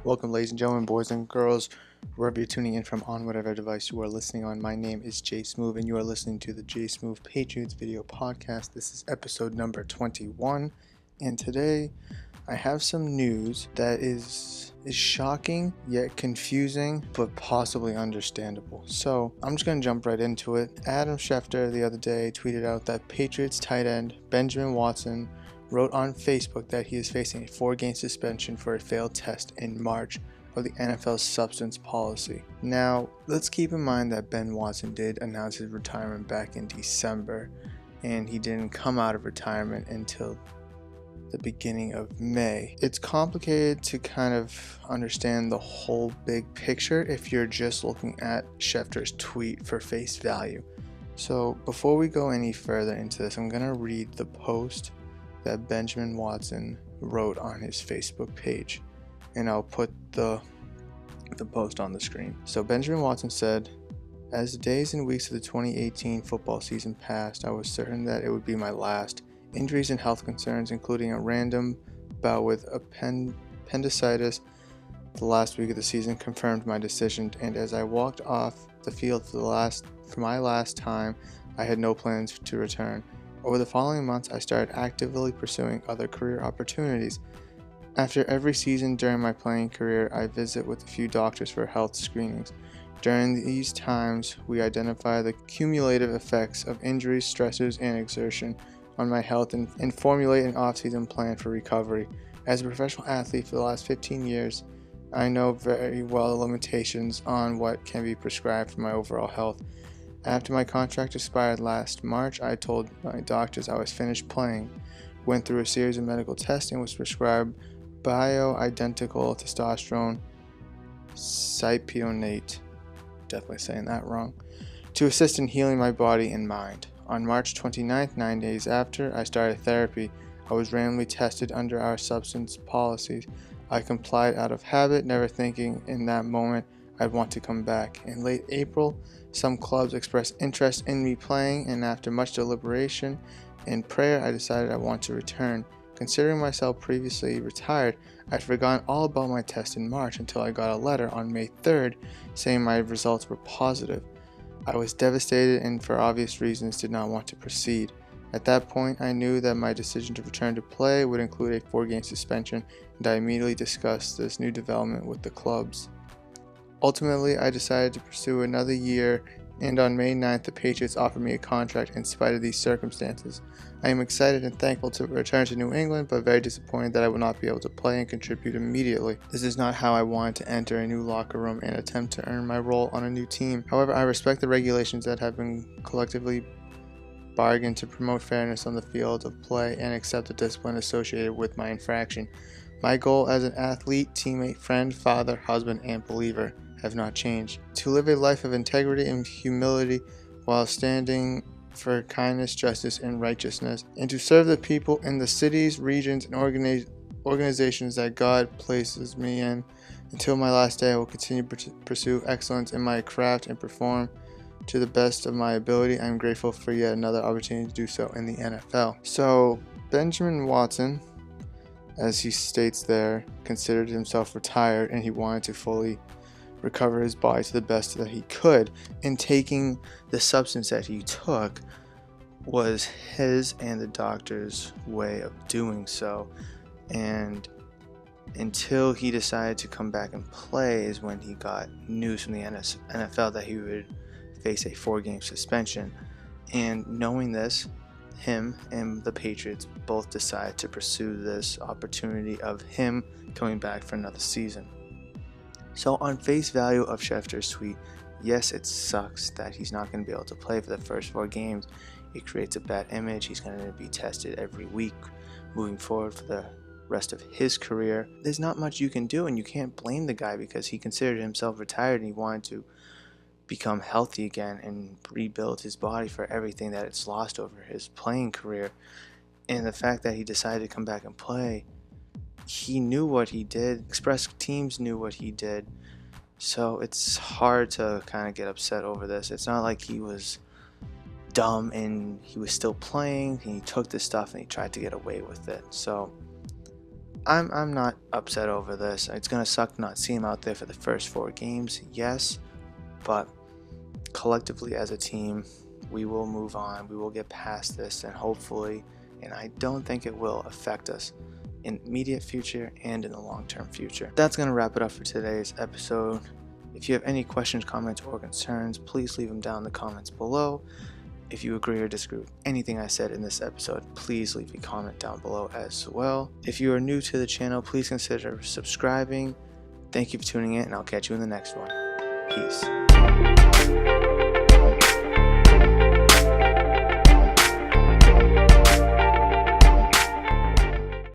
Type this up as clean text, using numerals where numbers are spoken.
Welcome, ladies and gentlemen, boys and girls, wherever you're tuning in from on whatever device you are listening on. My name is Smoove, and you are listening to the Smoove Patriots video podcast. This is episode number 21, and today I have some news that is shocking yet confusing, but possibly understandable. So I'm just gonna jump right into it. Adam Schefter the other day tweeted out that Patriots tight end Benjamin Watson wrote on Facebook that he is facing a 4-game suspension for a failed test in March of the NFL's substance policy. Now, let's keep in mind that Ben Watson did announce his retirement back in December, and he didn't come out of retirement until the beginning of May. It's complicated to kind of understand the whole big picture if you're just looking at Schefter's tweet for face value. So before we go any further into this, I'm going to read the post that Benjamin Watson wrote on his Facebook page, and I'll put the post on the screen. So Benjamin Watson said, "As the days and weeks of the 2018 football season passed, I was certain that it would be my last. Injuries and health concerns, including a random bout with appendicitis the last week of the season, confirmed my decision, and as I walked off the field for my last time, I had no plans to return. Over the following months, I started actively pursuing other career opportunities. After every season during my playing career, I visit with a few doctors for health screenings. During these times, we identify the cumulative effects of injuries, stressors, and exertion on my health and formulate an off-season plan for recovery. As a professional athlete for the last 15 years, I know very well the limitations on what can be prescribed for my overall health. After my contract expired last March, I told my doctors I was finished playing, went through a series of medical tests, and was prescribed bioidentical testosterone cypionate, definitely saying that wrong, to assist in healing my body and mind. On March 29th, 9 days after I started therapy, I was randomly tested under our substance policies. I complied out of habit, never thinking in that moment I'd want to come back. In late April, some clubs expressed interest in me playing, and after much deliberation and prayer, I decided I want to return. Considering myself previously retired, I'd forgotten all about my test in March until I got a letter on May 3rd saying my results were positive. I was devastated and for obvious reasons did not want to proceed. At that point, I knew that my decision to return to play would include a 4-game suspension, and I immediately discussed this new development with the clubs. Ultimately, I decided to pursue another year, and on May 9th, the Patriots offered me a contract in spite of these circumstances. I am excited and thankful to return to New England, but very disappointed that I will not be able to play and contribute immediately. This is not how I wanted to enter a new locker room and attempt to earn my role on a new team. However, I respect the regulations that have been collectively bargained to promote fairness on the field of play and accept the discipline associated with my infraction. My goal as an athlete, teammate, friend, father, husband, and believer have not changed. To live a life of integrity and humility while standing for kindness, justice, and righteousness, and to serve the people in the cities, regions, and organizations that God places me in. Until my last day, I will continue to pursue excellence in my craft and perform to the best of my ability. I am grateful for yet another opportunity to do so in the NFL." So Benjamin Watson, as he states there, considered himself retired, and he wanted to fully recover his body to the best that he could, and taking the substance that he took was his and the doctor's way of doing so. And until he decided to come back and play is when he got news from the NFL that he would face a 4-game suspension. And knowing this, him and the Patriots both decided to pursue this opportunity of him coming back for another season. So on face value of Schefter's tweet, yes, it sucks that he's not going to be able to play for the first 4 games. It creates a bad image. He's going to be tested every week moving forward for the rest of his career. There's not much you can do, and you can't blame the guy because he considered himself retired and he wanted to become healthy again and rebuild his body for everything that it's lost over his playing career. And the fact that he decided to come back and play, he knew what he did. Express teams knew what he did. So it's hard to kind of get upset over this. It's not like he was dumb and he was still playing and he took this stuff and he tried to get away with it. So I'm not upset over this. It's gonna suck to not see him out there for the first 4 games, yes, but collectively as a team, we will move on. We will get past this, and hopefully, and I don't think it will affect us in immediate future and in the long-term future. That's gonna wrap it up for today's episode. If you have any questions, comments, or concerns, please leave them down in the comments below. If you agree or disagree with anything I said in this episode, please leave a comment down below as well. If you are new to the channel, please consider subscribing. Thank you for tuning in, and I'll catch you in the next one. Peace.